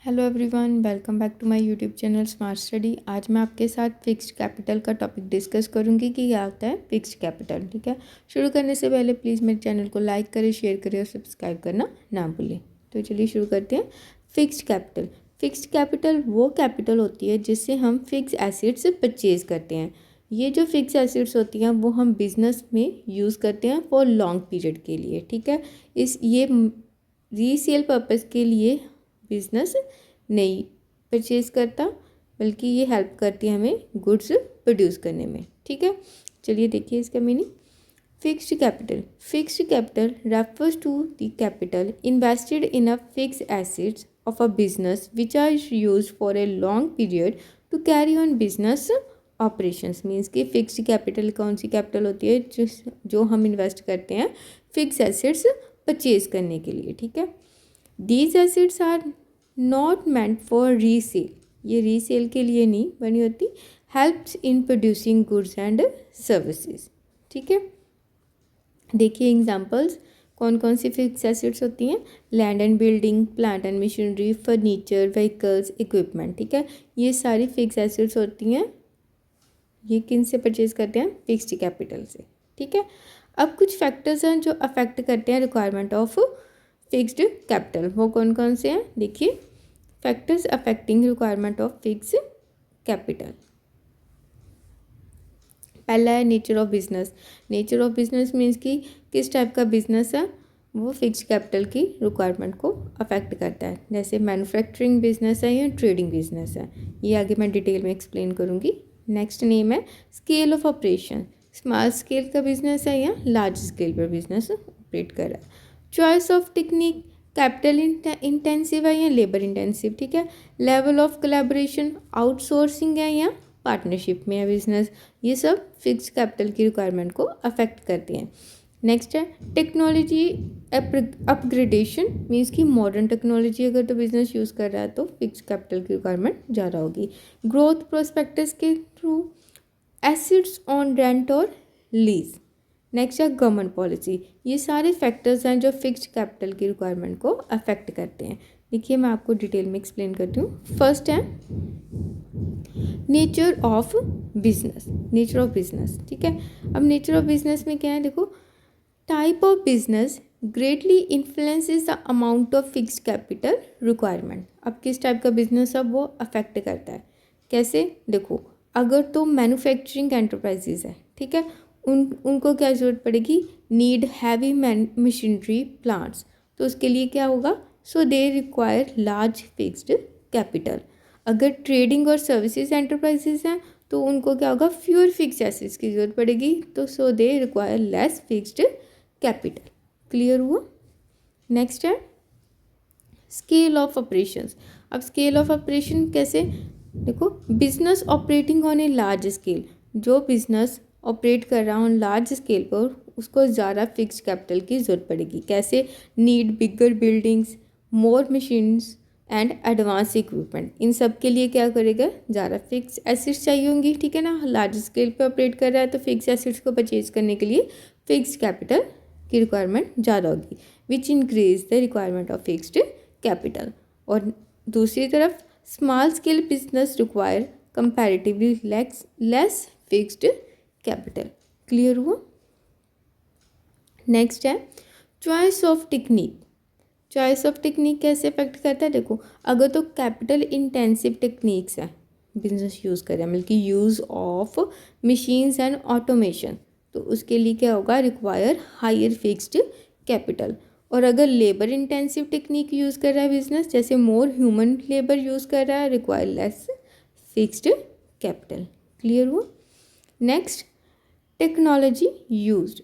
Hello everyone, welcome back to my YouTube channel smart study. आज मैं आपके साथ फिक्स्ड कैपिटल का टॉपिक डिस्कस करूंगी कि क्या होता है फिक्स्ड कैपिटल। ठीक है, शुरू करने से पहले प्लीज़ मेरे चैनल को लाइक करें, शेयर करें और सब्सक्राइब करना ना भूलें। तो चलिए शुरू करते हैं। Fixed capital. फिक्स्ड कैपिटल वो कैपिटल होती है जिससे हम फिक्स एसेट्स परचेज करते हैं। ये जो फिक्स एसेट्स होती हैं वो हम बिजनेस में यूज़ करते हैं फॉर लॉन्ग पीरियड के लिए। ठीक है, ये रीसेल पर्पज़ के लिए बिजनेस नहीं परचेज करता, बल्कि ये हेल्प करती है हमें गुड्स प्रोड्यूस करने में। ठीक है, चलिए देखिए इसका meaning. Fixed capital. Fixed capital refers to the capital invested in a fix assets of a business which are use for a long period to carry on business operations. Means कि fixed capital कौन सी capital होती है जो हम invest करते हैं fix assets purchase करने के लिए। ठीक है, these assets are not meant for resale. ये रीसेल के लिए नहीं बनी होती। Helps in producing goods and services. ठीक है, देखिए एग्जांपल्स कौन कौन सी फिक्स एसेट्स होती हैं। Land and building, plant and machinery, furniture, vehicles, equipment. ठीक है, ये सारी फिक्स एसेट्स होती हैं। ये किन से परचेज करते हैं? फिक्स्ड कैपिटल से। ठीक है, अब कुछ फैक्टर्स हैं जो अफेक्ट करते हैं रिक्वायरमेंट ऑफ फिक्स्ड कैपिटल। वो कौन कौन से हैं देखिए। Factors affecting requirement of fixed capital. पहला है nature of business. Nature of business means कि किस टाइप का बिजनेस है वो फिक्स्ड कैपिटल की रिक्वायरमेंट को अफेक्ट करता है। जैसे मैन्युफैक्चरिंग बिजनेस है या ट्रेडिंग बिजनेस है, ये आगे मैं डिटेल में एक्सप्लेन करूँगी। नेक्स्ट नेम है scale of operation. Small scale का बिजनेस है या लार्ज स्केल पर बिजनेस ऑपरेट कर रहा है। Choice of technique, capital intensive है या लेबर इंटेंसिव। ठीक है, लेवल ऑफ कोलैबोरेशन, आउटसोर्सिंग है या पार्टनरशिप में है बिजनेस। ये सब फिक्स कैपिटल की रिक्वायरमेंट को अफेक्ट करते हैं। नेक्स्ट है टेक्नोलॉजी अपग्रेडेशन। मीन्स कि मॉडर्न टेक्नोलॉजी अगर तो बिजनेस यूज़ कर रहा है तो फिक्स कैपिटल की रिक्वायरमेंट ज़्यादा होगी। ग्रोथ प्रोस्पेक्टस के थ्रू, एसिड्स ऑन रेंट और लीज। नेक्स्ट है गवर्नमेंट पॉलिसी। ये सारे फैक्टर्स हैं जो फिक्स्ड कैपिटल की रिक्वायरमेंट को अफेक्ट करते हैं। देखिए मैं आपको डिटेल में एक्सप्लेन करती हूँ। फर्स्ट है nature of business. Nature of business, ठीक है। अब नेचर ऑफ बिजनेस में क्या है देखो। Type of business greatly influences the amount of fixed capital requirement. अब किस टाइप का बिजनेस है वो अफेक्ट करता है। कैसे देखो, अगर तो मैन्युफैक्चरिंग एंटरप्राइजेज है, ठीक है, उनको क्या ज़रूरत पड़ेगी, नीड हैवी मशीनरी प्लांट्स, तो उसके लिए क्या होगा, so they require large fixed capital. अगर ट्रेडिंग और सर्विसेज एंटरप्राइजेज हैं तो उनको क्या होगा, फ्यूअर फिक्स एसेट्स की ज़रूरत पड़ेगी, तो so they require less fixed capital. Clear हुआ। नेक्स्ट है स्केल ऑफ ऑपरेशंस। अब स्केल ऑफ ऑपरेशन कैसे देखो, business operating on a large scale. जो बिजनेस ऑपरेट कर रहा हूँ लार्ज स्केल पर उसको ज़्यादा फिक्स कैपिटल की ज़रूरत पड़ेगी। कैसे, need bigger buildings, more machines and advance equipment. इन सब के लिए क्या करेगा, ज़्यादा फिक्स एसेट्स चाहिए होंगी। ठीक है ना, लार्ज स्केल पे ऑपरेट कर रहा है तो फिक्स एसेट्स को परचेज करने के लिए फिक्स कैपिटल की रिक्वायरमेंट ज़्यादा होगी, which increase the requirement of fixed capital. और दूसरी तरफ small scale business require comparatively less fixed capital. Clear हुआ। नेक्स्ट है choice of technique. Choice of technique कैसे अफेक्ट करता है देखो, अगर तो कैपिटल इंटेंसिव टेक्निक्स है बिजनेस यूज़ कर रहे हैं, बल्कि use of machines and automation, तो उसके लिए क्या होगा, रिक्वायर हायर फिक्स्ड कैपिटल। और अगर लेबर इंटेंसिव टेक्निक यूज़ कर रहा है बिजनेस, जैसे मोर ह्यूमन लेबर यूज़ कर रहा है, require less fixed capital. Clear हुआ। Next technology used.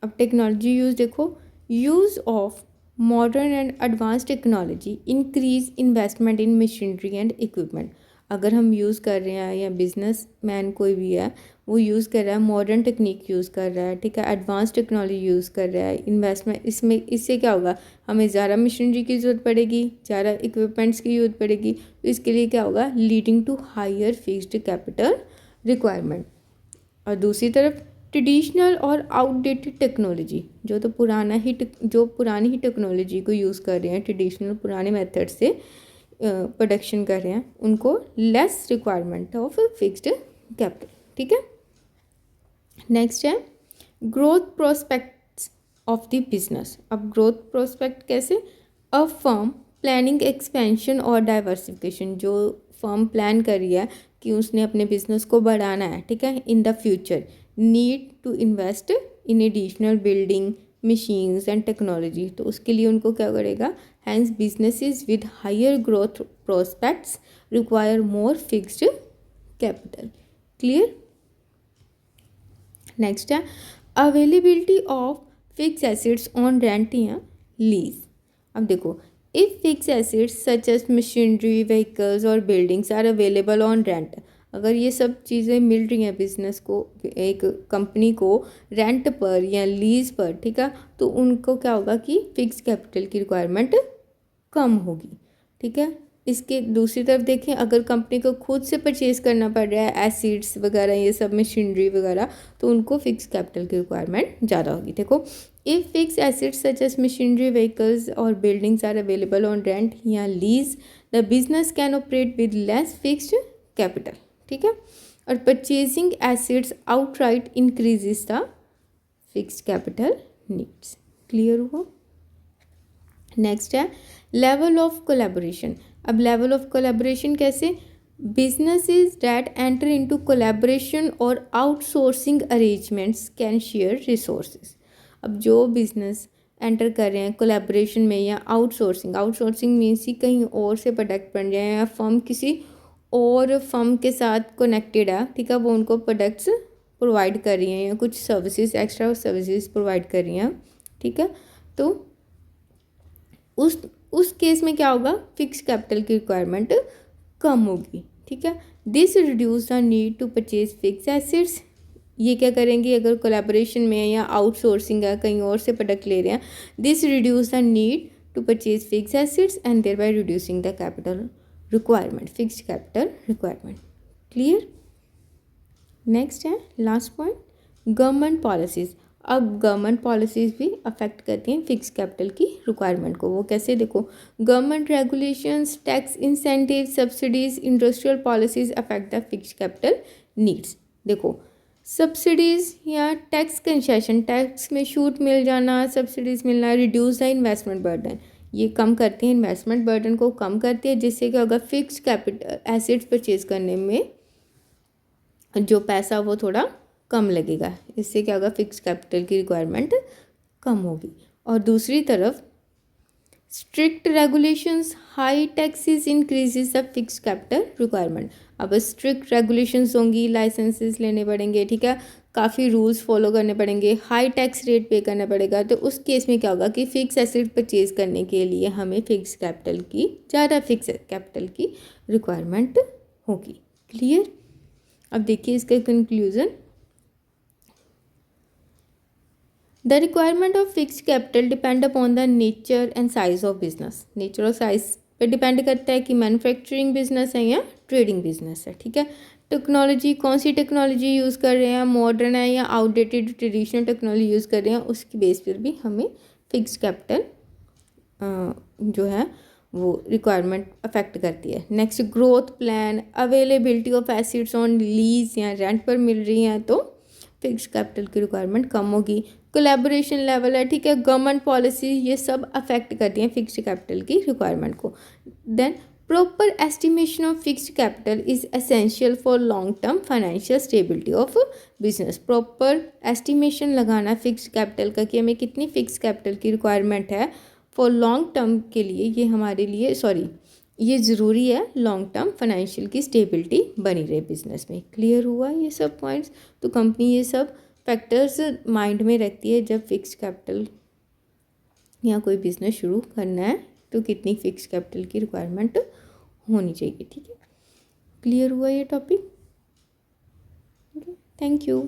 अब टेक्नोलॉजी यूज देखो, use of modern and advance technology increase investment in machinery and equipment. अगर हम यूज़ कर रहे हैं या बिजनेस मैन कोई भी है वो यूज़ कर रहा है, मॉडर्न टेक्निक यूज़ कर रहा है, ठीक है, एडवांस टेक्नोलॉजी यूज़ कर रहा है, इन्वेस्टमेंट इसमें, इससे क्या होगा, हमें ज़्यादा मशीनरी की ज़रूरत पड़ेगी, ज़्यादा इक्विपमेंट्स की ज़रूरत पड़ेगी, तो इसके लिए क्या होगा, leading to higher fixed capital requirement. और दूसरी तरफ ट्रेडिशनल और आउटडेटेड टेक्नोलॉजी, जो पुरानी ही टेक्नोलॉजी को यूज़ कर रहे हैं, ट्रेडिशनल पुराने मेथड से, प्रोडक्शन कर रहे हैं उनको less requirement of fixed capital. ठीक है, नेक्स्ट है growth prospects of the business. अब ग्रोथ प्रोस्पेक्ट कैसे, अ फर्म प्लानिंग एक्सपेंशन और डाइवर्सिफिकेशन, जो फर्म प्लान कर रही है कि उसने अपने बिजनेस को बढ़ाना है, ठीक है, in the future need to invest in additional building machines and technology, तो उसके लिए उनको क्या करेगा, hence businesses with higher growth prospects require more fixed capital. Clear. Next है availability of fix assets on rent या लीज। अब देखो, if fix assets such as machinery vehicles और buildings are available on rent, अगर ये सब चीज़ें मिल रही हैं बिजनेस को, एक कंपनी को रेंट पर या लीज पर, ठीक है, तो उनको क्या होगा कि फिक्स कैपिटल की रिक्वायरमेंट कम होगी। ठीक है, इसके दूसरी तरफ देखें, अगर कंपनी को खुद से परचेज़ करना पड़ रहा है एसिड्स वगैरह, ये सब मशीनरी वगैरह, तो उनको फिक्स कैपिटल की रिक्वायरमेंट ज़्यादा होगी। देखो, if fix assets such as machinery vehicles और buildings are available on rent या lease, the business can operate with less fixed capital. ठीक है, और purchasing assets outright increases the fixed capital needs. Clear हुआ। Next है level of collaboration. अब level of collaboration कैसे, businesses that enter into collaboration और outsourcing arrangements can share resources. अब जो बिजनेस एंटर कर रहे हैं कोलैबोरेशन में या आउटसोर्सिंग मीन्स कि कहीं और से प्रोडक्ट बन रहे हैं या फर्म किसी और फर्म के साथ कनेक्टेड है, ठीक है, वो उनको प्रोडक्ट्स प्रोवाइड कर रही हैं या कुछ सर्विसेज, एक्स्ट्रा सर्विसेज प्रोवाइड कर रही हैं। ठीक है, तो उस केस में क्या होगा, फिक्स कैपिटल की रिक्वायरमेंट कम होगी। ठीक है, this reduce the need to purchase fix assets. ये क्या करेंगे, अगर कोलैबोरेशन में या आउटसोर्सिंग है, कहीं और से प्रोडक्ट ले रहे हैं, this reduce the need to purchase fix assets and thereby reducing the capital requirement, fixed capital requirement. Clear. Next है लास्ट पॉइंट, गवर्नमेंट पॉलिसीज़। अब गवर्नमेंट पॉलिसीज़ भी अफेक्ट करती हैं फिक्स कैपिटल की रिक्वायरमेंट को। वो कैसे, देखो, government regulations, tax incentive, subsidies, industrial policies affect the fix capital needs. देखो, सब्सिडीज़ या टैक्स कंसेशन, टैक्स में छूट मिल जाना, सब्सिडीज़ मिलना, रिड्यूस द इन्वेस्टमेंट बर्डन, ये कम करती हैं इन्वेस्टमेंट बर्डन को कम करती है, जिससे कि अगर फिक्स कैपिटल एसेट्स परचेज करने में जो पैसा वो थोड़ा कम लगेगा, इससे क्या होगा, फिक्स कैपिटल की रिक्वायरमेंट कम होगी। और दूसरी तरफ strict regulations, high taxes increases the fix capital requirement. अब स्ट्रिक्ट रेगुलेशंस होंगी, लाइसेंसेस लेने पड़ेंगे, ठीक है, काफ़ी रूल्स फॉलो करने पड़ेंगे, हाई टैक्स रेट पे करना पड़ेगा, तो उस केस में क्या होगा कि फ़िक्स एसेट परचेज करने के लिए हमें फिक्स कैपिटल की, ज़्यादा फिक्स कैपिटल की रिक्वायरमेंट होगी। क्लियर। अब देखिए इसका conclusion, the requirement of fixed capital depend upon the nature and size of business. Nature और साइज पे डिपेंड करता है कि मैन्युफैक्चरिंग बिजनेस है या ट्रेडिंग बिजनेस है। ठीक है, टेक्नोलॉजी, कौन सी टेक्नोलॉजी यूज़ कर रहे हैं, मॉडर्न है या आउटडेटेड ट्रेडिशनल टेक्नोलॉजी यूज़ कर रहे हैं, उसकी बेस पर भी हमें फिक्स कैपिटल जो है वो रिक्वायरमेंट अफेक्ट करती है। Next, growth plan, availability of assets on lease या रेंट पर मिल रही हैं तो फिक्स कैपिटल की रिक्वायरमेंट कम होगी। कोलैबोरेशन लेवल है, ठीक है, गवर्नमेंट पॉलिसी, ये सब अफेक्ट करती हैं फिक्स्ड कैपिटल की रिक्वायरमेंट को। Then proper estimation of fixed capital is essential for long term financial stability of business. Proper estimation लगाना फिक्स्ड कैपिटल का कि हमें कितनी फिक्स कैपिटल की रिक्वायरमेंट है फॉर लॉन्ग टर्म के लिए, ये हमारे लिए ये ज़रूरी है, लॉन्ग टर्म फाइनेंशियल की स्टेबिलिटी बनी रहे बिजनेस में। क्लियर हुआ ये सब पॉइंट्स। तो कंपनी ये सब फैक्टर्स माइंड में रखती है जब फिक्स कैपिटल या कोई बिजनेस शुरू करना है तो कितनी फिक्स कैपिटल की रिक्वायरमेंट होनी चाहिए। ठीक है, क्लियर हुआ ये टॉपिक। Thank you.